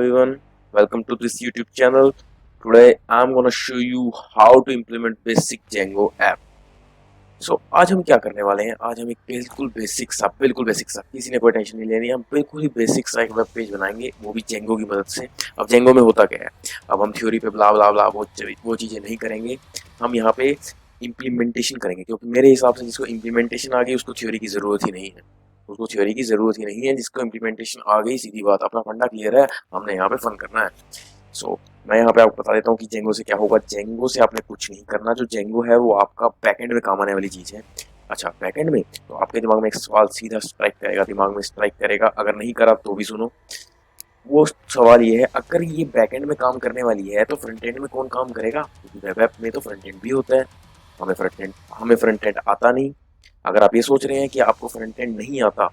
everyone, welcome to this YouTube channel. Today I'm gonna show you how to implement basic Django app. आज हम क्या करने वाले हैं? आज हम एक बिल्कुल बेसिक सा, किसी ने कोई टेंशन नहीं लेनी, हम बिल्कुल ही बेसिक सा एक वेब पेज बनाएंगे, वो भी Django की मदद से। अब Django में होता क्या है? अब हम थ्योरी पे ब्ला ब्ला ब्ला वो चीज़ें नहीं करेंगे, हम यहाँ पे इम्प्लीमेंटेशन करेंगे, क्योंकि मेरे हिसाब से जिसको इम्प्लीमेंटेशन आ गई उसको थ्योरी की ज़रूरत ही नहीं है। उसको थ्योरी की ज़रूरत ही नहीं है, जिसको इम्प्लीमेंटेशन आ गई सीधी बात, अपना फंडा क्लियर है, हमने यहाँ पे फन करना है। मैं यहाँ पे आपको बता देता हूँ कि Django से क्या होगा। Django से आपने कुछ नहीं करना, जो Django है वो आपका बैकएंड में काम आने वाली चीज़ है। अच्छा, बैकएंड में तो आपके दिमाग में एक सवाल सीधा स्ट्राइक करेगा, अगर नहीं करा तो भी सुनो। वो सवाल ये है, अगर ये बैकएंड में काम करने वाली है तो फ्रंट एंड में कौन काम करेगा? क्योंकि वेब ऐप में तो फ्रंट एंड भी होता है। हमें फ्रंट एंड आता नहीं। अगर आप ये सोच रहे हैं कि आपको फ्रंट एंड नहीं आता,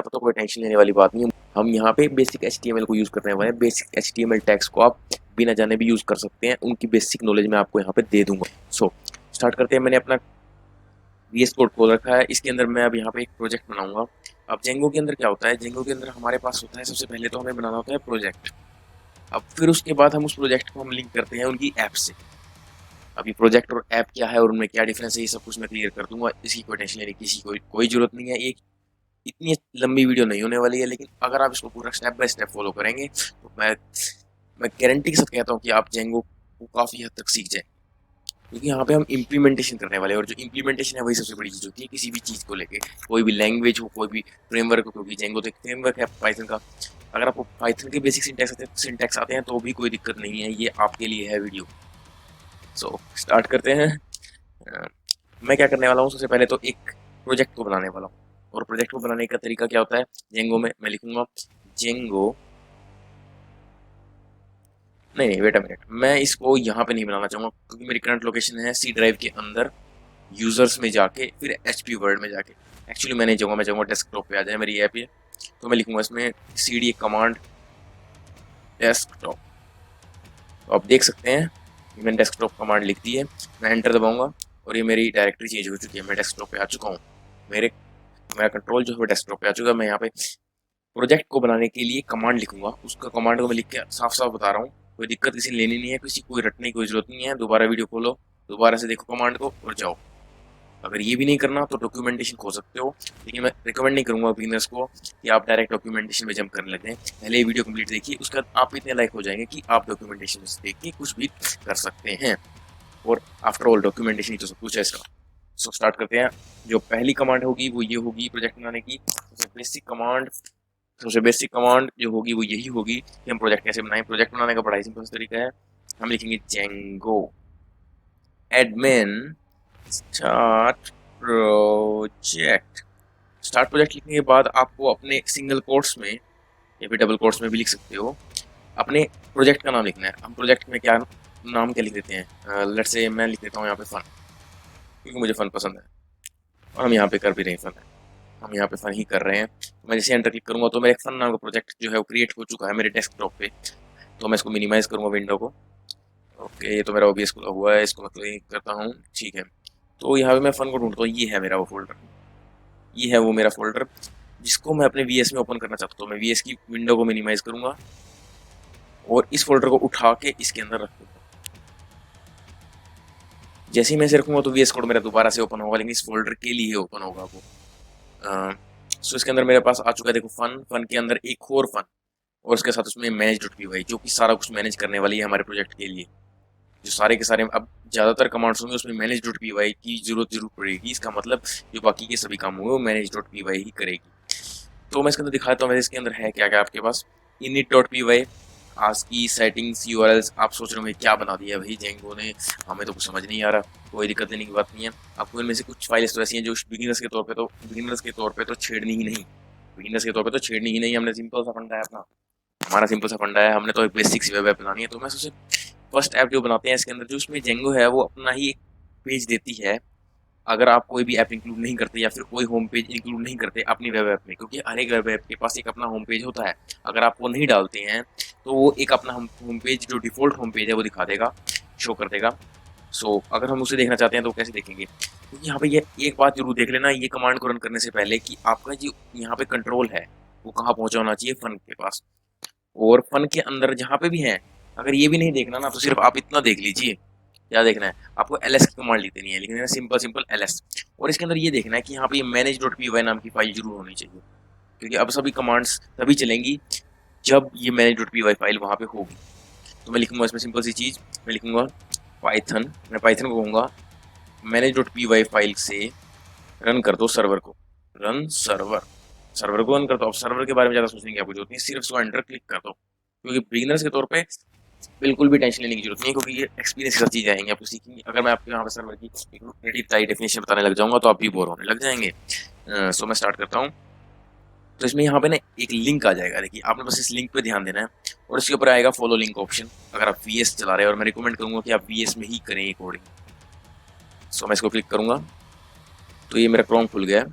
तो कोई टेंशन लेने वाली बात नहीं है। हम यहाँ पे बेसिक HTML को यूज़ करने वाले हैं। बेसिक HTML टैग्स को आप बिना जाने भी यूज़ कर सकते हैं, उनकी बेसिक नॉलेज मैं आपको यहाँ पे दे दूंगा। स्टार्ट करते हैं। मैंने अपना VS कोड खोल रखा है, इसके अंदर मैं अब यहाँ पे एक प्रोजेक्ट बनाऊंगा। अब Django के अंदर क्या होता है? Django के अंदर हमारे पास होता है, सबसे पहले तो हमें बनाना होता है प्रोजेक्ट। अब फिर उसके बाद हम उस प्रोजेक्ट को हम लिंक करते हैं उनकी ऐप से। अभी प्रोजेक्ट और ऐप क्या है और उनमें क्या डिफरेंस है, ये सब कुछ मैं क्लियर कर दूंगा। इसकी कोई टेंशन लेने की कोई जरूरत नहीं है। एक इतनी लंबी वीडियो नहीं होने वाली है, लेकिन अगर आप इसको पूरा स्टेप बाय स्टेप फॉलो करेंगे तो मैं गारंटी के साथ कहता हूँ कि आप Django को काफ़ी हद तक सीख जाएं। क्योंकि यहाँ पे हम इम्प्लीमेंटेशन करने वाले हैं, और जो इम्प्लीमेंटेशन है वही सबसे बड़ी चीज़ होती है किसी भी चीज़ को लेके। कोई भी लैंग्वेज हो, कोई भी फ्रेमवर्क हो, क्योंकि Django तो एक फ्रेमवर्क है पाइथन का। अगर आपको पाइथन के बेसिक सिंटैक्स आते हैं तो भी कोई दिक्कत नहीं है, ये आपके लिए है वीडियो। स्टार्ट करते हैं। मैं क्या करने वाला हूँ, सबसे पहले तो एक प्रोजेक्ट को बनाने वाला हूँ। और प्रोजेक्ट को बनाने का तरीका क्या होता है? Django में मैं लिखूंगा Django, नहीं वेट अ मिनट, मैं इसको यहाँ पे नहीं बनाना चाहूँगा, क्योंकि मेरी करंट लोकेशन है C ड्राइव के अंदर, यूजर्स में जाके फिर HP वर्ड में जाके। एक्चुअली मैं नहीं चाहूँगा, मैं चाहूँगा डेस्कटॉप पे आ जाए मेरी ऐप ये। तो मैं लिखूंगा इसमें CD कमांड डेस्कटॉप। तो आप देख सकते हैं मैंने डेस्कटॉप कमांड लिख दी है। मैं एंटर दबाऊंगा और ये मेरी डायरेक्टरी चेंज हो चुकी है, मैं डेस्कटॉप पे आ चुका हूँ। मेरा कंट्रोल जो है डेस्कटॉप पे आ चुका है। मैं यहाँ पे प्रोजेक्ट को बनाने के लिए कमांड लिखूंगा, उसका कमांड को मैं लिख के साफ साफ बता रहा हूँ। कोई दिक्कत किसी लेनी नहीं है, किसी कोई रटने की कोई जरूरत नहीं है। दोबारा वीडियो खोलो, दोबारा से देखो कमांड को और जाओ। अगर ये भी नहीं करना तो डॉक्यूमेंटेशन खो सकते हो, लेकिन मैं रिकमेंड नहीं करूंगा बिगिनर्स को कि आप डायरेक्ट डॉक्यूमेंटेशन में जंप करने लगे। पहले ये वीडियो कंप्लीट देखिए, उसके बाद आप इतने लाइक हो जाएंगे कि आप डॉक्यूमेंटेशन से देख के कुछ भी कर सकते हैं। और आफ्टर ऑल डॉक्यूमेंटेशन ही तो सब कुछ है इसका। स्टार्ट करते हैं। जो पहली कमांड होगी वो ये होगी प्रोजेक्ट बनाने की। सबसे बेसिक कमांड जो होगी वो यही होगी कि हम प्रोजेक्ट कैसे बनाएं। प्रोजेक्ट बनाने का बड़ा ही सिंपल तरीका है, हम लिखेंगे Django admin start project. Start project लिखने के बाद आपको अपने सिंगल कोट्स में या फिर डबल कोट्स में भी लिख सकते हो, अपने प्रोजेक्ट का नाम लिखना है। हम प्रोजेक्ट में क्या नाम क्या लिख देते हैं? लेट्स से मैं लिख देता हूँ यहाँ पे फन, क्योंकि मुझे फन पसंद है और हम यहाँ पे कर भी रहे हैं फन है, हम यहाँ पे फन ही कर रहे हैं। तो मैं जैसे एंटर क्लिक करूँगा तो मेरा एक फन नाम का प्रोजेक्ट जो है वो क्रिएट हो चुका है मेरे डेस्कटॉप पे। तो मैं इसको मिनिमाइज करूँगा विंडो को। ओके, ये तो मेरा OBS खुला हुआ है, इसको मैं क्लिक करता हूँ, ठीक है। तो यहाँ पे मैं फन को ढूंढता हूँ, ये है मेरा वो फोल्डर, ये है वो मेरा फोल्डर जिसको मैं अपने VS में ओपन करना चाहता हूँ। मैं VS की विंडो को मिनिमाइज करूँगा और इस फोल्डर को उठा के इसके अंदर रख दूँगा। जैसे ही मैं इसे रखूँगा तो VS कोड मेरा दोबारा से ओपन होगा, लेकिन इस फोल्डर के लिए ओपन होगा वो। इसके अंदर मेरे पास आ चुका है, देखो फन के अंदर एक और फन, और उसके साथ उसमें manage.py जो कि सारा कुछ मैनेज करने वाली है हमारे प्रोजेक्ट के लिए। जो सारे के सारे अब ज़्यादातर कमांड्स होंगे उसमें manage.py की जरूर पड़ेगी। इसका मतलब जो बाकी के सभी काम होंगे वो manage.py ही करेगी। तो मैं इसके अंदर दिखा देता हूँ इसके अंदर है क्या क्या आपके पास। init.py, आज की सेटिंग्स, URLs। आप सोच रहे होंगे क्या बना दिया भाई Django ने, हमें तो कुछ समझ नहीं आ रहा। कोई दिक्कत लेने की बात नहीं है। आपको इनमें से कुछ फाइल्स तो ऐसी हैं जो बिगिनर्स के तौर पे तो छेड़नी ही नहीं। हमने सिंपल सा फंडा है अपना, हमारा सिंपल सा फंडा है, हमने तो एक बेसिक सी वेब ऐप बनानी है। तो मैं सोचे फर्स्ट ऐप जो बनाते हैं इसके अंदर जो उसमें Django है वो अपना ही एक पेज देती है। अगर आप कोई भी ऐप इंक्लूड नहीं करते या फिर कोई होम पेज इंक्लूड नहीं करते अपनी वेब ऐप में, क्योंकि हर एक वेब ऐप के पास एक अपना होम पेज होता है, अगर आप वो नहीं डालते हैं तो वो एक अपना होम पेज जो डिफ़ॉल्ट होम पेज है वो दिखा देगा, शो कर देगा। अगर हम उसे देखना चाहते हैं तो कैसे देखेंगे? क्योंकि यहाँ पे ये एक बात जरूर देख लेना, ये कमांड को रन करने से पहले कि आपका जो यहाँ पे कंट्रोल है वो कहाँ पहुंचा होना चाहिए, फन के पास। और फन के अंदर जहाँ पे भी है, अगर ये भी नहीं देखना ना तो सिर्फ आप इतना देख लीजिए। क्या देखना है आपको, एल एस की कमांड लिख देनी है, लिखना है सिंपल सिंपल एल एस। और इसके अंदर ये देखना है कि यहाँ पे मैनेज डॉट पी वाई नाम की फाइल जरूर होनी चाहिए, क्योंकि अब सभी कमांड्स तभी चलेंगी जब ये manage dot P Y file वहाँ पे होगी। तो मैं लिखूंगा इसमें सिंपल सी चीज़, मैं लिखूंगा पाइथन, मैं पाइथन को कहूँगा manage dot P Y file से रन कर दो सर्वर को, रन सर्वर, सर्वर को रन कर दो। अब सर्वर के बारे में ज़्यादा सोचने की आपको जरूरत नहीं, सिर्फ इसको एंटर क्लिक कर दो, क्योंकि बिगिनर्स के तौर पे बिल्कुल भी टेंशन लेने की जरूरत नहीं है, क्योंकि ये एक्सपीरियंस के साथ चीज़ें आएंगी, आपको सीखेंगे। अगर मैं आपको यहाँ पे सर्वर की क्रिएटिव डेफिनेशन बताने लग जाऊंगा तो आप भी बोर होने लग जाएंगे। सो मैं स्टार्ट करता हूँ। तो इसमें यहाँ पे ना एक लिंक आ जाएगा, देखिए आपने बस इस लिंक पे ध्यान देना है, और इसके ऊपर आएगा फॉलो लिंक ऑप्शन। अगर आप वीएस चला रहे हैं, और मैं रिकमेंड करूंगा कि आप वीएस में ही करें ये कोडिंग। सो मैं इसको क्लिक करूंगा तो ये मेरा क्रोम खुल गया,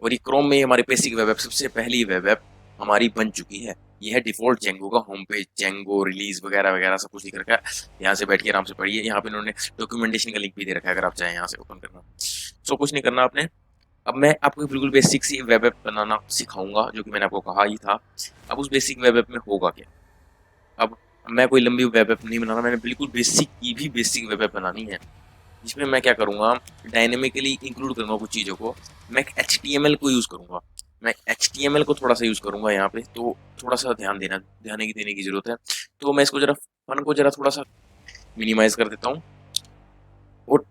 और ये क्रोम में हमारी बेसिक वेब ऐप, सबसे पहली वेब ऐप हमारी बन चुकी है। ये है डिफॉल्ट जेंगो का होम पेज, जेंगो रिलीज वगैरह वगैरह सब कुछ लिख रखा है। यहाँ से बैठ के आराम से पढ़िए, यहाँ पे इन्होंने डॉक्यूमेंटेशन का लिंक भी दे रखा है, अगर आप चाहें यहाँ से ओपन करना। सो कुछ नहीं करना आपने। अब मैं आपको बिल्कुल बेसिक सी वेब ऐप बनाना सिखाऊंगा, जो कि मैंने आपको कहा ही था। अब उस बेसिक वेब ऐप में होगा क्या, अब मैं कोई लंबी वेब ऐप नहीं बनाना, मैंने बिल्कुल बेसिक की भी बेसिक वेब ऐप बनानी है, जिसमें मैं क्या करूँगा, डायनेमिकली इंक्लूड करूँगा कुछ चीज़ों को। मैं HTML को यूज़ करूँगा, मैं HTML को थोड़ा सा यूज़ करूँगा यहाँ पे, तो थोड़ा सा ध्यान देने की ज़रूरत है। तो मैं इसको जरा फन को जरा थोड़ा सा मिनिमाइज़ कर देता हूँ। और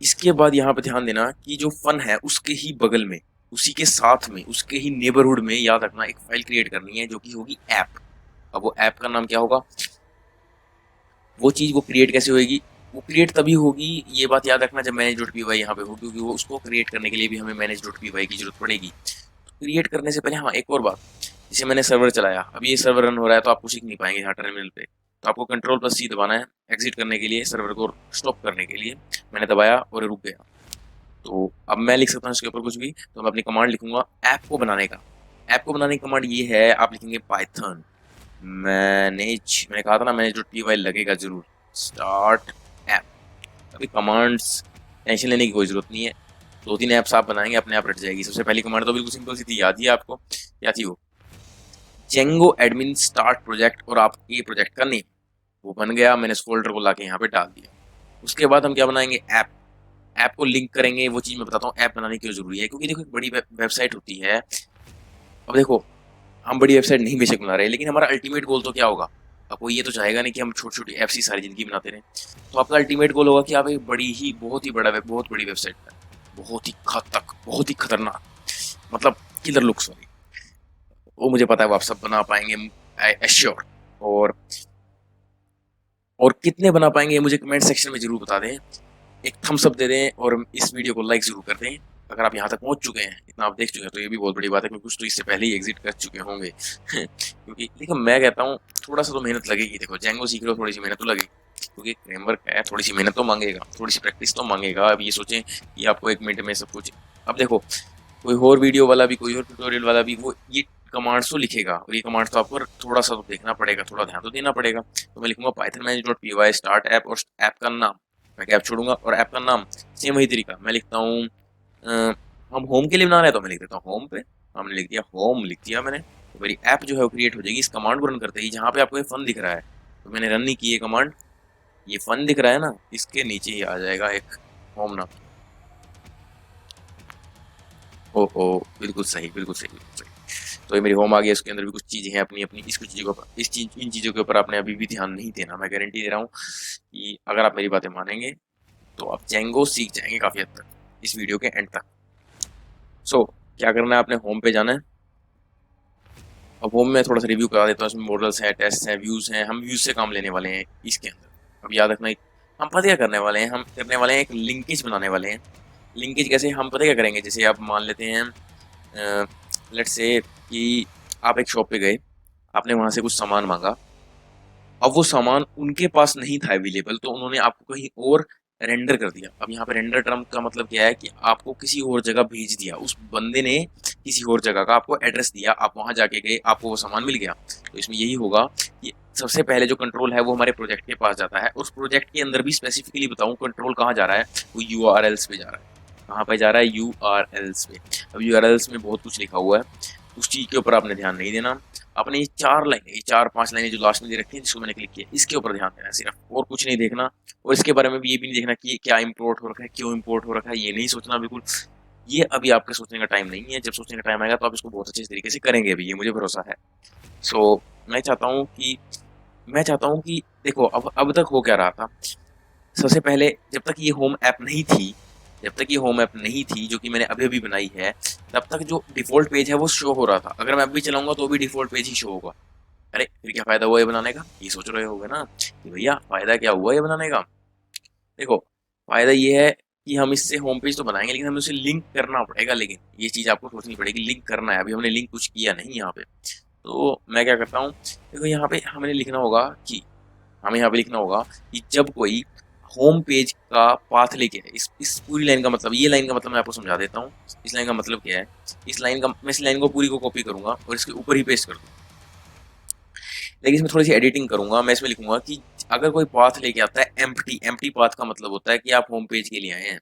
इसके बाद यहाँ पे ध्यान देना कि जो फन है उसके ही बगल में, उसी के साथ में, उसके ही नेबरहुड में, याद रखना एक फाइल क्रिएट करनी है जो कि होगी ऐप। अब वो ऐप का नाम क्या होगा, वो चीज़ वो क्रिएट कैसे होगी, वो क्रिएट तभी होगी, ये बात याद रखना, जब मैनेज डॉट पी वाई यहाँ पे हो, क्योंकि वो उसको क्रिएट करने के लिए भी हमें मैनेज डॉट पी वाई की जरूरत पड़ेगी। तो क्रिएट करने से पहले हाँ एक और बात, जैसे मैंने सर्वर चलाया, अब ये सर्वर रन हो रहा है तो आप कुछ सीख नहीं पाएंगे यहाँ टर्मिनल पे, तो आपको कंट्रोल+C दबाना है एग्जिट करने के लिए, सर्वर को स्टॉप करने के लिए। मैंने दबाया और रुक गया। तो अब मैं लिख सकता हूँ इसके ऊपर कुछ भी, तो मैं अपनी कमांड लिखूंगा ऐप को बनाने का। ऐप को बनाने की कमांड ये है, आप लिखेंगे पाइथन मैनेज, मैंने कहा था ना मैनेज डॉट पी वाई लगेगा जरूर, स्टार्ट ऐप। अभी कमांड्स टेंशन लेने की कोई जरूरत नहीं है, 2-3 ऐप्स आप बनाएंगे अपने आप रट जाएगी। सबसे पहली कमांड तो बिल्कुल सिंपल सी थी, याद ही आपको क्या थी वो, जेंगो एडमिन स्टार्ट प्रोजेक्ट, और आप ये प्रोजेक्ट का नेम, वो बन गया। मैंने इस फोल्डर को लाके यहाँ पे डाल दिया। उसके बाद हम क्या बनाएंगे, ऐप। ऐप को लिंक करेंगे, वो चीज़ मैं बताता हूँ ऐप बनाने क्यों जरूरी है, क्योंकि देखो एक बड़ी वेबसाइट होती है। अब देखो हम बड़ी वेबसाइट नहीं बेशक बना रहे, लेकिन हमारा अल्टीमेट गोल तो क्या होगा, आपको ये तो चाहेगा नहीं कि हम छोटी छोटी ऐप्स ही सारी जिंदगी बनाते रहें। तो आपका अल्टीमेट गोल होगा कि आप एक बड़ी ही, बहुत ही बहुत बड़ी वेबसाइट है, बहुत ही घातक, बहुत ही खतरनाक, मतलब किलर लुक्स वाली। वो मुझे पता है वो आप सब बना पाएंगे, एश्योर। और कितने बना पाएंगे ये मुझे कमेंट सेक्शन में जरूर बता दें, एक थम्स अप दे दें, और इस वीडियो को लाइक जरूर कर दें। अगर आप यहाँ तक पहुँच चुके हैं, इतना आप देख चुके हैं, तो ये भी बहुत बड़ी बात है, क्योंकि कुछ तो इससे पहले ही एग्जिट कर चुके होंगे। क्योंकि देखो मैं कहता हूँ थोड़ा सा तो मेहनत लगेगी, देखो जेंगो सीख रहे हो, थोड़ी सी मेहनत तो लगेगी, क्योंकि फ्रेमवर्क है, थोड़ी सी मेहनत तो मांगेगा, थोड़ी सी प्रैक्टिस तो मांगेगा। अब ये सोचें कि आपको 1 मिनट में सब कुछ, अब देखो कोई और वीडियो वाला भी, कोई और ट्यूटोरियल वाला भी, वो ये कमांड्स तो लिखेगा, और ये कमांड्स तो आपको थोड़ा सा तो देखना पड़ेगा, थोड़ा ध्यान तो देना पड़ेगा। तो मैं लिखूंगा Python manage dot P Y start app, और ऐप का नाम मैं गैप छोड़ूंगा, और ऐप का नाम सेम वही तरीका मैं लिखता हूँ। हम होम के लिए बना रहे हैं तो मैं लिख देता हूँ होम पे, हमने लिख दिया होम, लिख दिया मैंने। तो मेरी ऐप जो है वो क्रिएट हो जाएगी इस कमांड को रन करते ही। जहाँ पे आपको ये फन दिख रहा है, तो मैंने रन नहीं की ये कमांड, ये फन दिख रहा है ना, इसके नीचे ही आ जाएगा एक होम नाम। ओहो बिल्कुल सही, बिल्कुल सही, बिल्कुल सही। तो ये मेरी होम आ गई, इसके अंदर भी कुछ चीज़ें हैं अपनी अपनी, इस कुछ चीज़ों का, इन चीज़ों के ऊपर आपने अभी भी ध्यान नहीं देना, मैं गारंटी दे रहा हूँ कि अगर आप मेरी बातें मानेंगे तो आप जेंगो सीख जाएंगे काफ़ी हद तक इस वीडियो के एंड तक। सो क्या करना है, आपने होम पे जाना है। अब होम में थोड़ा सा रिव्यू करा देता हूँ, इसमें मॉडल्स हैं, टेस्ट हैं, व्यूज़ हैं, हम व्यूज़ से काम लेने वाले हैं इसके अंदर। अब याद रखना, हम पता क्या करने वाले हैं, हम करने वाले हैं एक लिंकेज बनाने वाले हैं। लिंकेज कैसे, हम पता क्या करेंगे, जैसे आप मान लेते हैं लेट्स से कि आप एक शॉप पे गए, आपने वहाँ से कुछ सामान मांगा, अब वो सामान उनके पास नहीं था अवेलेबल, तो उन्होंने आपको कहीं और रेंडर कर दिया। अब यहाँ पे रेंडर टर्म का मतलब क्या है कि आपको किसी और जगह भेज दिया, उस बंदे ने किसी और जगह का आपको एड्रेस दिया, आप वहाँ जाके गए, आपको वो सामान मिल गया। तो इसमें यही होगा कि सबसे पहले जो कंट्रोल है वो हमारे प्रोजेक्ट के पास जाता है। उस प्रोजेक्ट के अंदर भी स्पेसिफिकली बताऊँ कंट्रोल कहाँ जा रहा है, वो URLs पे जा रहा है। कहाँ पे जा रहा है, URLs पे। अब URLs में बहुत कुछ लिखा हुआ है, उस चीज़ के ऊपर आपने ध्यान नहीं देना। आपने ये 4 लाइनें, ये 4-5 लाइनें जो लास्ट में दे रखी हैं जिसको मैंने क्लिक किया, इसके ऊपर ध्यान देना है सिर्फ, और कुछ नहीं देखना। और इसके बारे में भी ये भी नहीं देखना कि ये क्या इम्पोर्ट हो रखा है, क्यों इम्पोर्ट हो रखा है, ये नहीं सोचना बिल्कुल। ये अभी आपके सोचने का टाइम नहीं है, जब सोचने का टाइम आएगा तो आप इसको बहुत अच्छे तरीके से करेंगे भी, ये मुझे भरोसा है। सो मैं चाहता हूँ कि देखो अब तक हो क्या रहा था। सबसे पहले जब तक ये होम ऐप नहीं थी, जब तक ये होम ऐप नहीं थी जो कि मैंने अभी-अभी बनाई है, तब तक जो डिफ़ॉल्ट पेज है वो शो हो रहा था। अगर मैं अभी चलाऊँगा तो भी डिफ़ॉल्ट पेज ही शो होगा। अरे! फिर क्या फ़ायदा हुआ ये बनाने का? ये सोच रहे होगे ना कि भैया फ़ायदा क्या हुआ ये बनाने का? देखो, फ़ायदा ये है कि हम इससे होम पेज तो बनाएँगे लेकिन हमें उसे लिंक करना पड़ेगा लेकिन, ये चीज़ आपको सोचनी पड़ेगी, लिंक करना है। अभी हमने लिंक कुछ किया नहीं यहाँ पे। तो मैं क्या करता हूँ, देखो यहाँ पे हमें यहाँ पे लिखना होगा कि जब कोई होम पेज का पाथ लेके है, इस पूरी लाइन का मतलब, ये लाइन का मतलब मैं आपको समझा देता हूँ। इस लाइन का मतलब क्या है, मैं इस लाइन को पूरी को कॉपी करूंगा और इसके ऊपर ही पेस्ट कर दूंगा। लेकिन इसमें थोड़ी सी एडिटिंग करूंगा। मैं इसमें लिखूंगा कि अगर कोई पाथ लेके आता है एम्प्टी, एम्प्टी पाथ का मतलब होता है कि आप होम पेज के लिए आए हैं।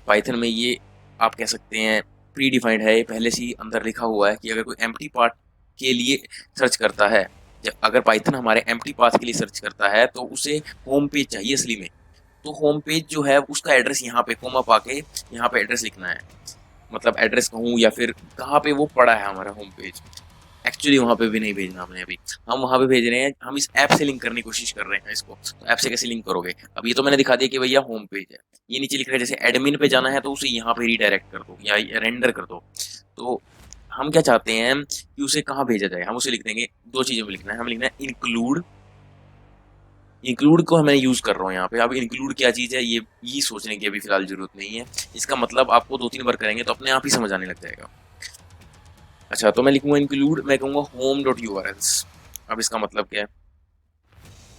पाइथन में ये आप कह सकते हैं प्री डिफाइंड है, ये पहले से ही अंदर लिखा हुआ है कि अगर कोई एम्प्टी पाथ के लिए सर्च करता है, जब अगर पाइथन हमारे एम्प्टी पाथ के लिए सर्च करता है तो उसे होम पेज चाहिए असली में। तो होम पेज जो है उसका एड्रेस यहाँ पे कोमा पाके यहाँ पे एड्रेस लिखना है, मतलब एड्रेस कहूँ या फिर कहाँ पे वो पड़ा है हमारा होम पेज। एक्चुअली वहाँ पे भी नहीं भेजना हमने अभी, हम वहाँ पे भेज रहे हैं, हम इस ऐप से लिंक करने की कोशिश कर रहे हैं इसको। तो ऐप से कैसे लिंक करोगे? अब ये तो मैंने दिखा दिया कि भैया होम पेज है, ये नीचे लिख रहा है जैसे एडमिन पे जाना है तो उसे यहाँ पे रीडायरेक्ट कर दो या रेंडर कर दो। तो हम क्या चाहते हैं कि उसे कहाँ भेजा जाए, हम उसे लिख देंगे, दो चीज़ों में लिखना है, हमें लिखना है इंक्लूड। इंक्लूड को मैं यूज़ कर रहा हूँ यहाँ पे। अब इंक्लूड क्या चीज़ है ये सोचने की अभी फिलहाल ज़रूरत नहीं है। इसका मतलब आपको 2-3 बार करेंगे तो अपने आप ही समझ आने लग जाएगा। अच्छा, तो मैं लिखूँगा इंक्लूड, मैं कहूँगा होम डॉट यूआरएल्स। अब इसका मतलब क्या है?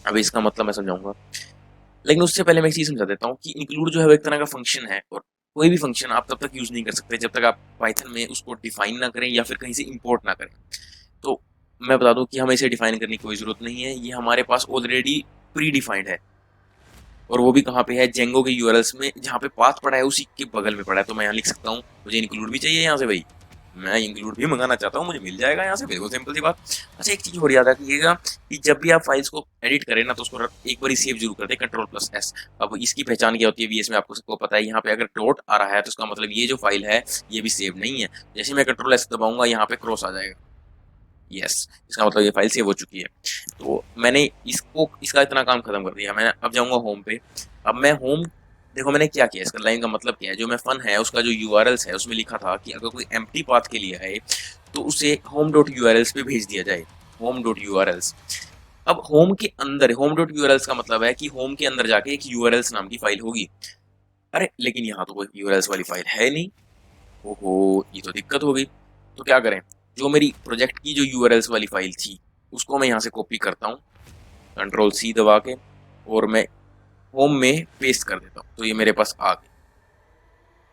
अब इसका मतलब मैं समझाऊँगा। लेकिन उससे पहले मैं एक चीज़ समझा देता हूँ कि इंक्लूड जो है वो एक तरह का फ़ंक्शन है, और कोई भी फ़ंक्शन आप तब तक यूज़ नहीं कर सकते जब तक आप पाइथन में उसको डिफ़ाइन ना करें या फिर कहीं से इम्पोर्ट ना करें। तो मैं बता दूँ कि हमें इसे डिफ़ाइन करने की कोई ज़रूरत नहीं है, ये हमारे पास ऑलरेडी प्री डिफ़ाइंड है। और वो भी कहाँ पे है, जेंगो के यूआरएल्स में, जहाँ पे पाथ पड़ा है उसी के बगल में पड़ा है। तो मैं यहाँ लिख सकता हूँ मुझे इंक्लूड भी चाहिए यहाँ से भाई, मैं इंक्लूड भी मंगाना चाहता हूँ, मुझे मिल जाएगा यहाँ से, बिल्कुल सिंपल सी बात। अच्छा, एक चीज़ और याद रखिएगा कि जब भी आप फाइल्स को एडिट करें ना तो उसको एक बार सेव जरूर कर दें, Ctrl+S। अब इसकी पहचान क्या होती है वीएस में आपको सबको पता है, यहाँ पे अगर डॉट आ रहा है तो उसका मतलब ये जो फाइल है ये भी सेव नहीं है। जैसे मैं Ctrl+S दबाऊंगा यहाँ पे क्रॉस आ जाएगा, यस, इसका मतलब ये फाइल सेव हो चुकी है। तो मैंने इसका इतना काम खत्म कर दिया। मैं अब जाऊंगा होम पे। अब मैं होम, देखो मैंने क्या किया, इसका लाइन का मतलब क्या है, जो मैं फन है उसका जो यूआरएल्स है उसमें लिखा था कि अगर कोई एम्प्टी पाथ के लिए है तो उसे होम डॉट यूआरएल्स पे भेज दिया जाए, होम डॉट यूआरएल्स। अब होम के अंदर होम डॉट यूआरएल्स का मतलब है कि होम के अंदर जाके एक यूआरएल्स नाम की फाइल होगी। अरे लेकिन यहाँ तो कोई यूआरएल्स वाली फाइल है नहीं। ओहो, ये तो दिक्कत हो गई। तो क्या करें, जो मेरी प्रोजेक्ट की जो यूआरएल्स वाली फाइल थी उसको मैं यहाँ से कॉपी करता हूँ, Ctrl+C दबा के, और मैं होम में पेस्ट कर देता हूँ, तो ये मेरे पास आ गई।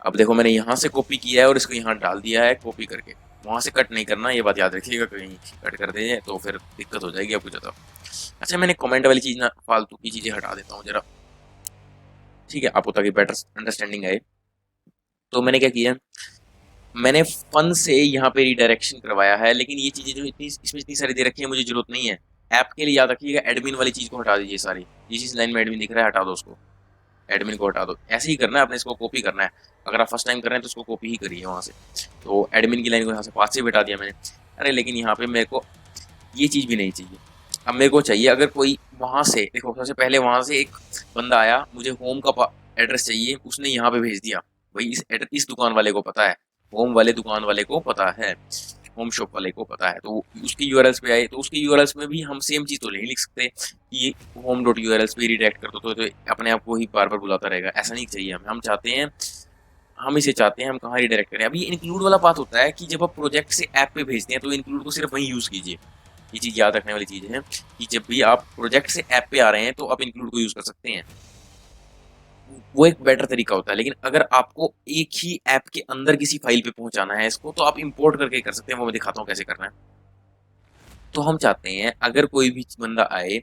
अब देखो मैंने यहाँ से कॉपी किया है और इसको यहाँ डाल दिया है कॉपी करके, वहाँ से कट नहीं करना, ये बात याद रखिएगा, कहीं कट कर दे तो फिर दिक्कत हो जाएगी आपको ज़्यादा। अच्छा, मैंने कमेंट वाली चीज़ ना, फालतू की चीज़ें हटा देता हूँ ज़रा, ठीक है, आपको ताकि बेटर अंडरस्टैंडिंग आए। तो मैंने क्या किया, मैंने फन से यहाँ पे रिडायरेक्शन करवाया है, लेकिन ये चीज़ें जो इतनी इसमें इतनी सारी दे रखी है मुझे जरूरत नहीं है। ऐप के लिए याद रखिएगा एडमिन वाली चीज़ को हटा दीजिए सारी, जिस लाइन में एडमिन दिख रहा है हटा दो उसको, एडमिन को हटा दो। ऐसे ही करना है, आपने इसको कॉपी करना है। अगर आप फर्स्ट टाइम कर रहे हैं तो उसको कॉपी ही करिए वहाँ से। तो एडमिन की लाइन को यहाँ से पास से भी हटा दिया मैंने। अरे लेकिन यहाँ पे मेरे को ये चीज़ भी नहीं चाहिए। अब मेरे को चाहिए, अगर कोई वहाँ से, देखो सबसे पहले वहाँ से एक बंदा आया, मुझे होम का एड्रेस चाहिए, उसने यहाँ पे भेज दिया। भाई इस दुकान वाले को पता है, होम वाले दुकान वाले को पता है, होम शॉप वाले को पता है, तो उसकी यूआरएल्स पे आए, तो उसकी यूआरएल्स में भी हम सेम चीज़ तो नहीं लिख सकते कि होम डॉट यूआरएल्स पे रिडायरेक्ट कर दो, तो अपने आप को ही बार बार बुलाता रहेगा। ऐसा नहीं चाहिए हमें, हम इसे चाहते हैं हम कहाँ रिडायरेक्ट करें। अभी इंक्लूड वाला बात होता है कि जब आप प्रोजेक्ट से ऐप पे भेजते हैं तो इंक्लूड को सिर्फ वहीं यूज़ कीजिए। ये चीज़ याद रखने वाली चीज़ है कि जब भी आप प्रोजेक्ट से ऐप पे आ रहे हैं तो आप इंक्लूड को यूज़ कर सकते हैं, वो एक बेटर तरीका होता है। लेकिन अगर आपको एक ही ऐप के अंदर किसी फाइल पे पहुंचाना है इसको, तो आप इंपोर्ट करके कर सकते हैं, वो मैं दिखाता हूँ कैसे करना है। तो हम चाहते हैं अगर कोई भी बंदा आए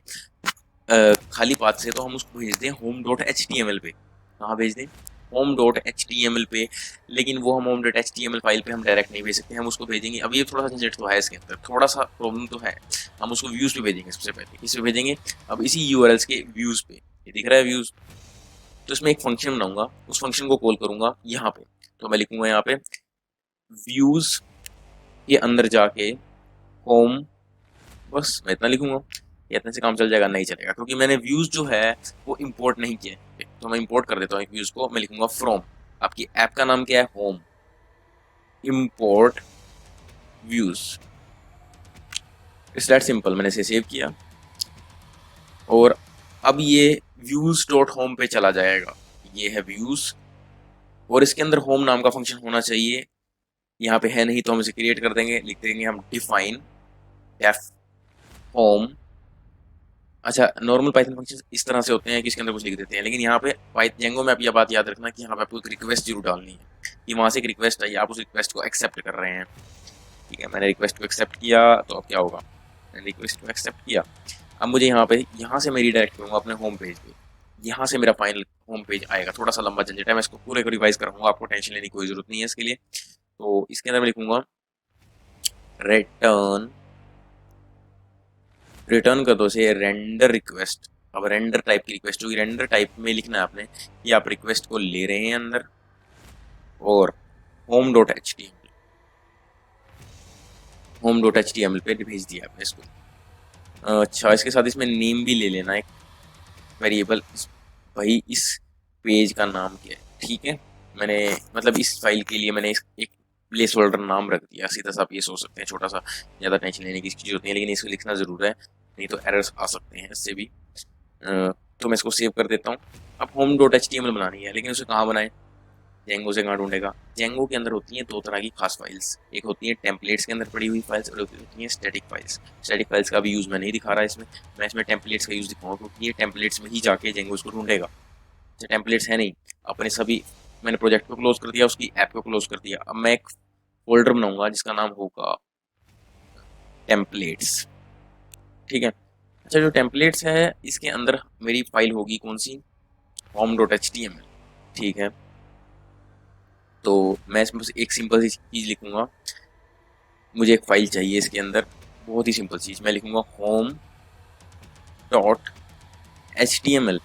खाली पाथ से, तो हम उसको भेज दें home dot H T M L पे। कहाँ भेज दें, home dot H T M L पे, लेकिन वो हम home dot H T M L file पे हम डायरेक्ट नहीं भेज सकते, हम उसको भेजेंगे। अब ये थोड़ा सा झंझट तो है इसके अंदर, थोड़ा सा प्रॉब्लम तो है। हम उसको व्यूज़ पे भेजेंगे सबसे पहले। किस पे भेजेंगे? अब इसी यूआरएल्स के व्यूज़ पे, ये दिख रहा है व्यूज़, तो इसमें एक फंक्शन बनाऊंगा, उस फंक्शन को कॉल करूंगा यहाँ पे। तो मैं लिखूंगा यहाँ पे व्यूज़ के अंदर जाके होम, बस मैं इतना लिखूंगा। ये इतने से काम चल जाएगा? नहीं चलेगा, क्योंकि मैंने व्यूज़ जो है वो इंपोर्ट नहीं किए। तो मैं इंपोर्ट कर देता हूँ व्यूज़ को। मैं लिखूंगा फ्रॉम, आपकी ऐप का नाम क्या है? Home, import views. It's that simple. मैंने इसे सेव किया और अब ये व्यूज़ डॉट होम पे चला जाएगा। ये है व्यूज़ और इसके अंदर होम नाम का फंक्शन होना चाहिए। यहाँ पे है नहीं तो हम इसे क्रिएट कर देंगे, लिख देंगे हम डिफाइन डेफ होम। अच्छा, नॉर्मल पाइथन फंक्शन इस तरह से होते हैं कि इसके अंदर कुछ लिख देते हैं, लेकिन यहाँ पे जेंगो में आप यह बात याद रखना कि यहाँ पे आपको एक रिक्वेस्ट जरूर डालनी है कि वहाँ से एक रिक्वेस्ट आई, आप उस रिक्वेस्ट को एक्सेप्ट कर रहे हैं। ठीक है, मैंने रिक्वेस्ट को एक्सेप्ट किया, तो अब क्या होगा? मैंने रिक्वेस्ट को एक्सेप्ट किया। अब मुझे यहाँ से मैं रीडायरेक्ट करूँगा अपने होम पेज पे। यहाँ से मेरा फाइनल होम पेज आएगा। थोड़ा सा लंबा झंझट है, मैं इसको पूरे को रिवाइज करूँगा, आपको टेंशन लेने की कोई जरूरत नहीं है इसके लिए। तो इसके अंदर मैं लिखूंगा रिटर्न, रिटर्न कर दो से रेंडर रिक्वेस्ट। अब रेंडर टाइप की रिक्वेस्ट होगी, रेंडर टाइप में लिखना है आपने कि आप रिक्वेस्ट को ले रहे हैं अंदर, और home dot H T M, home dot H T M L पे भेज दिया आपने इसको। अच्छा, इसके साथ इसमें नेम भी ले लेना एक वेरिएबल। भाई इस पेज का नाम क्या है? ठीक है, मैंने मतलब इस फाइल के लिए मैंने एक प्लेस होल्डर नाम रख दिया। सीधा सा आप ये सोच सकते हैं, छोटा सा, ज़्यादा टेंशन लेने की इसकी जरूरत नहीं है, लेकिन इसको लिखना ज़रूर है, नहीं तो एरर्स आ सकते हैं इससे भी। तो मैं इसको सेव कर देता हूँ। अब home dot H T M L बनानी है, लेकिन उसे कहाँ बनाएं? जेंगो से कहाँ ढूंढेगा? जेंगो के अंदर होती हैं दो तरह की खास फाइल्स, एक होती है टेम्पलेट्स के अंदर पड़ी हुई फाइल्स, और होती हैं स्टैटिक फाइल्स। स्टैटिक फाइल्स का भी यूज़ मैं नहीं दिखा रहा इसमें, मैं इसमें टेम्पलेट्स का यूज़ दिखाऊंगा, क्योंकि ये टेम्पलेट्स में ही जाके जेंगो इसको ढूंढेगा। अच्छा, टेम्पलेट्स है नहीं अपने सभी, मैंने प्रोजेक्ट को क्लोज कर दिया, उसकी ऐप को क्लोज कर दिया। अब मैं एक फोल्डर बनाऊंगा जिसका नाम होगा टेम्पलेट्स। ठीक है। अच्छा, जो टेम्पलेट्स है इसके अंदर मेरी फाइल होगी कौन सी? Home dot H T M L. ठीक है, तो मैं इसमें बस एक सिंपल सी चीज़ लिखूंगा। मुझे एक फाइल चाहिए इसके अंदर, बहुत ही सिंपल चीज़। मैं लिखूंगा home dot H T M L.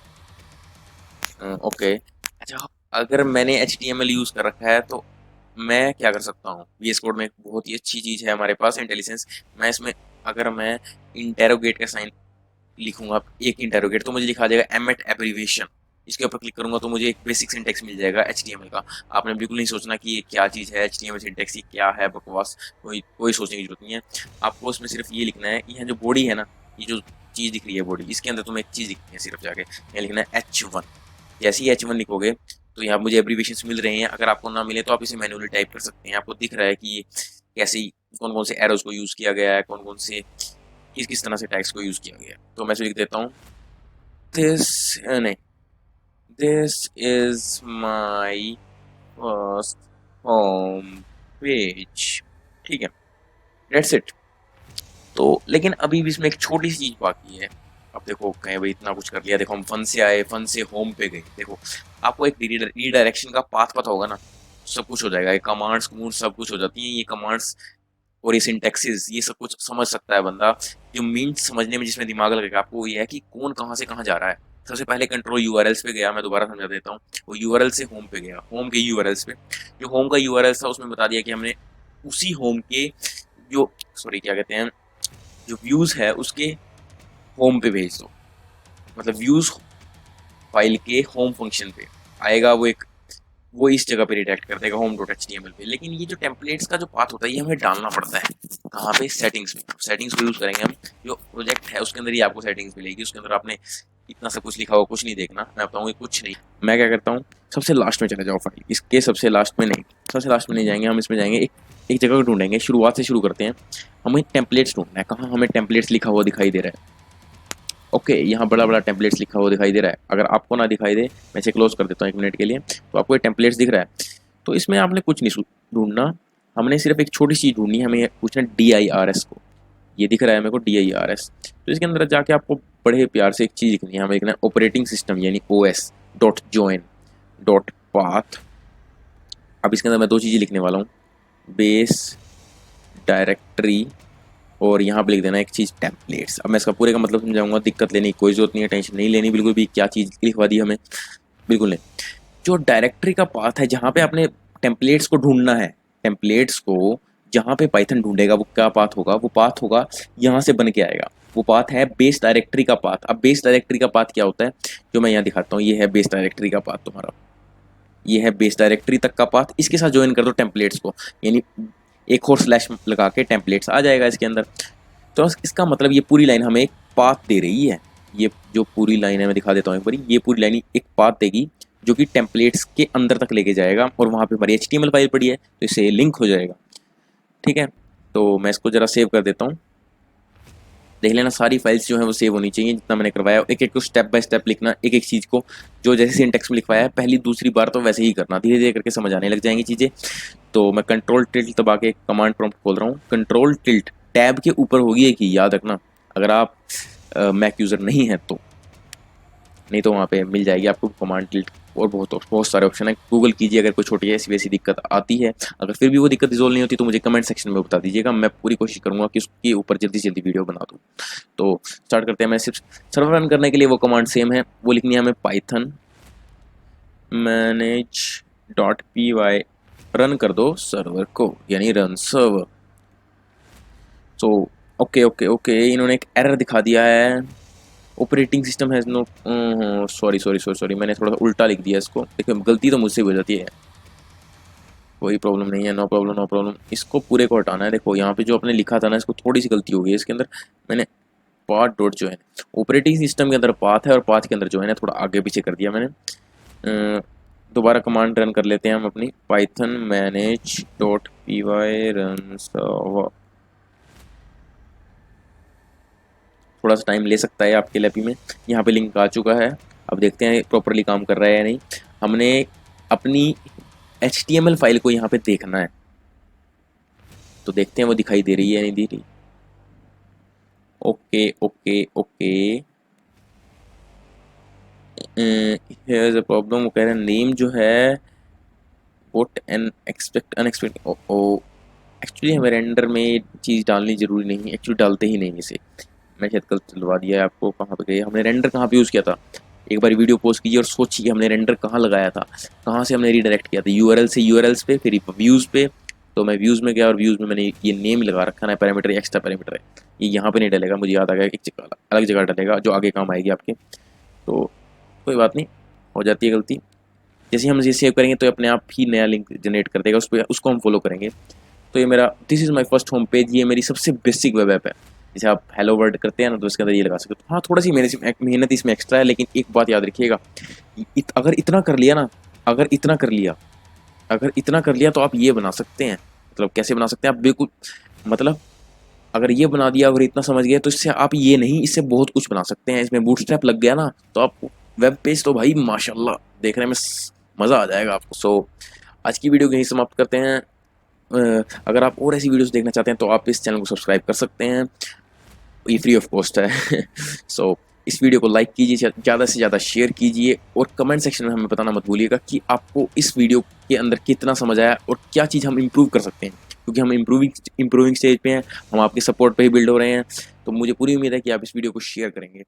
Okay. अच्छा, अगर मैंने H T M L use कर रखा है तो मैं क्या कर सकता हूँ? वी एस कोड में एक बहुत ही अच्छी चीज़ है हमारे पास, इंटेलिजेंस। मैं इसमें अगर मैं इंटेरोगेट का साइन लिखूंगा, एक इंटेरोगेट, तो मुझे लिखा जाएगा एम एट एब्रीविएशन। इसके ऊपर क्लिक करूंगा तो मुझे एक बेसिक सिंटेक्स मिल जाएगा एच टी एम एल का। आपने बिल्कुल नहीं सोचना कि ये क्या चीज़ है, H T M L syntax ये क्या है, बकवास, कोई कोई सोचने की जरूरत नहीं है। आपको उसमें सिर्फ ये लिखना है, ये जो बॉडी है ना, ये जो चीज़ दिख रही है बॉडी, इसके अंदर तुम्हें एक चीज़ दिखनी है सिर्फ, जाके यहाँ लिखना है H1। जैसे ही H1 लिखोगे तो यहाँ मुझे एब्रीविएशंस मिल रहे हैं। अगर आपको ना मिले तो आप इसे मैन्युअली टाइप कर सकते हैं। आपको दिख रहा है कि ये कैसे, कौन कौन से एरोज को यूज़ किया गया है, कौन कौन से किस किस तरह से टैग्स को यूज़ किया गया है। तो मैं इसे लिख देता हूँ, दिस नहीं, this is my first home page. ठीक है, दैट्स इट। तो लेकिन अभी भी इसमें एक छोटी सी चीज़ बाकी है। अब देखो, कहें भाई इतना कुछ कर लिया, देखो हम फन से आए, फन से होम पे गए। देखो, आपको एक रीडायरेक्शन का पाथ पता होगा ना, सब कुछ हो जाएगा। ये कमांड्स कमूंड्स सब कुछ हो जाती हैं। ये कमांड्स और ये सिंटेक्सेस, ये सब कुछ समझ सकता है बंदा। जो मीन्स समझने में जिसमें दिमाग लगेगा आपको, ये है कि कौन कहाँ से कहाँ जा रहा है। सबसे पहले कंट्रोल यूआरएल्स पे गया, मैं दोबारा समझा देता हूँ। वो यूआरएल से होम पे गया, होम के यूआरएल्स पे। जो होम का यूआरएल था उसमें बता दिया कि हमने उसी होम के जो, सॉरी क्या कहते हैं, जो व्यूज़ है उसके होम पे भेज दो। मतलब व्यूज़ फाइल के होम फंक्शन पे आएगा, वो इस जगह पे रिडायरेक्ट कर देगा home dot H T M L पे। लेकिन ये जो टेम्पलेट्स का जो पाथ होता है, ये हमें डालना पड़ता है कहाँ पे? सेटिंग्स में। सेटिंग्स को यूज़ करेंगे हम। जो प्रोजेक्ट है उसके अंदर ही आपको सेटिंग्स मिलेगी, उसके अंदर आपने इतना सब कुछ लिखा हुआ कुछ नहीं देखना, मैं बताऊँगी कुछ नहीं। मैं क्या करता हूँ, सबसे लास्ट में चले जाओ फाइल, इसके सबसे लास्ट में नहीं, सबसे लास्ट में नहीं जाएंगे हम, इसमें जाएंगे एक जगह को ढूंढेंगे, शुरुआत से शुरू करते हैं। हमें टेम्पलेट्स ढूंढना है, कहाँ हमें टेम्पलेट्स लिखा हुआ दिखाई दे रहा है? ओके, यहाँ बड़ा बड़ा टेम्पलेट्स लिखा हुआ दिखाई दे रहा है। अगर आपको ना दिखाई दे, मैं इसे क्लोज कर देता हूँ 1 मिनट के लिए, तो आपको ये टेम्पलेट्स दिख रहा है। तो इसमें आपने कुछ नहीं ढूंढना, हमने सिर्फ एक छोटी सी ढूंढनी है। हमें पूछना DIRS को, ये दिख रहा है मेरे को DIRS। तो इसके अंदर जाके आपको बड़े प्यार से एक चीज़ लिखनी है, हमें लिखना है ऑपरेटिंग सिस्टम यानी OS dot join dot path. अब इसके अंदर मैं दो चीज़ें लिखने वाला हूँ, बेस डायरेक्टरी और यहाँ पे लिख देना एक चीज़ टेम्पलेट्स। अब मैं इसका पूरे का मतलब समझाऊंगा, दिक्कत लेने की कोई जरूरत नहीं है, टेंशन नहीं लेनी बिल्कुल भी, क्या चीज़ लिखवा दी हमें, बिल्कुल नहीं। जो डायरेक्टरी का पाथ है जहाँ पे आपने टेम्पलेट्स को ढूंढना है, टेम्पलेट्स को जहाँ पे पाइथन ढूंढेगा वो क्या पाथ होगा, वो पाथ होगा यहाँ से बन के आएगा, वो पाथ है बेस डायरेक्टरी का पाथ। अब बेस डायरेक्टरी का पाथ क्या होता है, जो मैं यहाँ दिखाता हूँ, ये है बेस डायरेक्टरी का पाथ तुम्हारा, ये है बेस डायरेक्टरी तक का पाथ। इसके साथ ज्वाइन कर दो टेम्पलेट्स को, यानी एक और स्लैश लगा के टेम्पलेट्स आ जाएगा इसके अंदर। तो इसका मतलब ये पूरी लाइन हमें एक पाथ दे रही है, ये जो पूरी लाइन है मैं दिखा देता हूँ एक बार, ये पूरी लाइन एक पाथ देगी जो कि टेम्पलेट्स के अंदर तक लेके जाएगा, और वहाँ पे हमारी HTML फाइल पड़ी है तो इससे लिंक हो जाएगा। ठीक है, तो मैं इसको ज़रा सेव कर देता हूँ, देख लेना सारी फाइल्स जो है वो सेव होनी चाहिए जितना मैंने करवाया। एक एक को स्टेप बाय स्टेप लिखना, एक एक चीज़ को जो जैसे सिंटेक्स में लिखवाया है पहली दूसरी बार तो वैसे ही करना, धीरे धीरे करके समझ आने लग जाएंगी चीज़ें। तो मैं कंट्रोल टिल्ट दबा के कमांड प्रॉम्प्ट खोल रहा हूँ, कंट्रोल टिल्ट टैब के ऊपर होगी एक ही, याद रखना अगर आप मैक यूज़र नहीं है तो, नहीं तो वहाँ पे मिल जाएगी आपको कमांड टिल्ट, और बहुत सारे ऑप्शन है, गूगल कीजिए अगर कोई छोटी ऐसी वैसी दिक्कत आती है। अगर फिर भी वो दिक्कत रिजोल्व नहीं होती तो मुझे कमेंट सेक्शन में बता दीजिएगा, मैं पूरी कोशिश करूँगा कि उसके ऊपर जल्दी से जल्दी वीडियो बना दूँ। तो स्टार्ट करते हैं। मैं सिर्फ सर्वर रन करने के लिए वो कमांड सेम है, वो लिखनी है हमें पाइथन manage.py, रन कर दो सर्वर को, यानी रन सर्वर। तो ओके ओके ओके, इन्होंने एक एरर दिखा दिया है, operating system has no, sorry sorry sorry sorry, मैंने थोड़ा सा उल्टा लिख दिया इसको, देखिए गलती तो मुझसे हो जाती है, कोई प्रॉब्लम नहीं है, नो प्रॉब्लम नो प्रॉब्लम। इसको पूरे को हटाना है, देखो यहाँ पे जो आपने लिखा था ना, इसको थोड़ी सी गलती हो गई है इसके अंदर, मैंने पाथ डॉट जो है ऑपरेटिंग सिस्टम के अंदर पाथ है और पाथ के अंदर जो है ना थोड़ा आगे पीछे कर दिया मैंने। दोबारा कमांड रन कर लेते हैं हम अपनी, पाइथन manage.py रन सर्वर। थोड़ा सा टाइम ले सकता है आपके लैपी में, यहाँ पे लिंक आ चुका है, अब देखते हैं प्रॉपरली काम कर रहा है या नहीं। हमने अपनी HTML फाइल को यहाँ पे देखना है, तो देखते हैं वो दिखाई दे रही है या नहीं दे रही। Okay okay okay, here is a problem, वो कह रहे हैं नेम जो है वोट एन एक्सपेक्ट अनएक्सपेक्टेड, ओ एक्चुअली हमें रेंडर में चीज़ डालनी जरूरी नहीं, एक्चुअली डालते ही नहीं इसे, मैं शायद कल चलवा दिया है आपको, कहाँ पे गए हमने रेंडर कहाँ पे यूज़ किया था, एक बार वीडियो पोस्ट कीजिए और सोचिए हमने रेंडर कहाँ लगाया था, कहाँ से हमने रीडायरेक्ट किया था, URL से URLs पे, फिर व्यूज़ पे। तो मैं व्यूज़ में गया और व्यूज़ में मैंने ये नेम लगा रखा है, पैरामीटर एक्स्ट्रा पैरामीटर है, ये यहाँ पे नहीं डलेगा, मुझे याद आ गया, एक अलग जगह डलेगा जो आगे काम आएगी आपके। तो कोई बात नहीं, हो जाती है गलती। जैसे हम इसे सेव करेंगे तो अपने आप ही नया लिंक जनरेट कर देगा, उस पर उसको हम फॉलो करेंगे। तो ये मेरा this is my first home page, ये मेरी सबसे बेसिक वेब ऐप है, जैसे आप हेलो वर्ल्ड करते हैं ना तो इसके अंदर ये लगा सकते हो। हाँ थोड़ा सी मेहनत इसमें एक्स्ट्रा है, लेकिन एक बात याद रखिएगा, अगर इतना कर लिया ना, अगर इतना कर लिया, अगर इतना कर लिया तो आप ये बना सकते हैं। मतलब कैसे बना सकते हैं आप, बिल्कुल मतलब अगर ये बना दिया, अगर इतना समझ गए तो इससे आप ये नहीं, इससे बहुत कुछ बना सकते हैं। इसमें बूटस्ट्रैप लग गया ना तो आप वेब पेज तो भाई माशाल्लाह देखने में मज़ा आ जाएगा आपको। सो आज की वीडियो को यहीं समाप्त करते हैं। अगर आप और ऐसी वीडियोस देखना चाहते हैं तो आप इस चैनल को सब्सक्राइब कर सकते हैं, ये फ्री ऑफ कॉस्ट है। सो इस वीडियो को लाइक कीजिए, ज़्यादा से ज़्यादा शेयर कीजिए, और कमेंट सेक्शन में हमें बताना मत भूलिएगा कि आपको इस वीडियो के अंदर कितना समझ आया और क्या चीज़ हम इम्प्रूव कर सकते हैं, क्योंकि हम इम्प्रूविंग स्टेज पे हैं, हम आपके सपोर्ट पे ही बिल्ड हो रहे हैं। तो मुझे पूरी उम्मीद है कि आप इस वीडियो को शेयर करेंगे।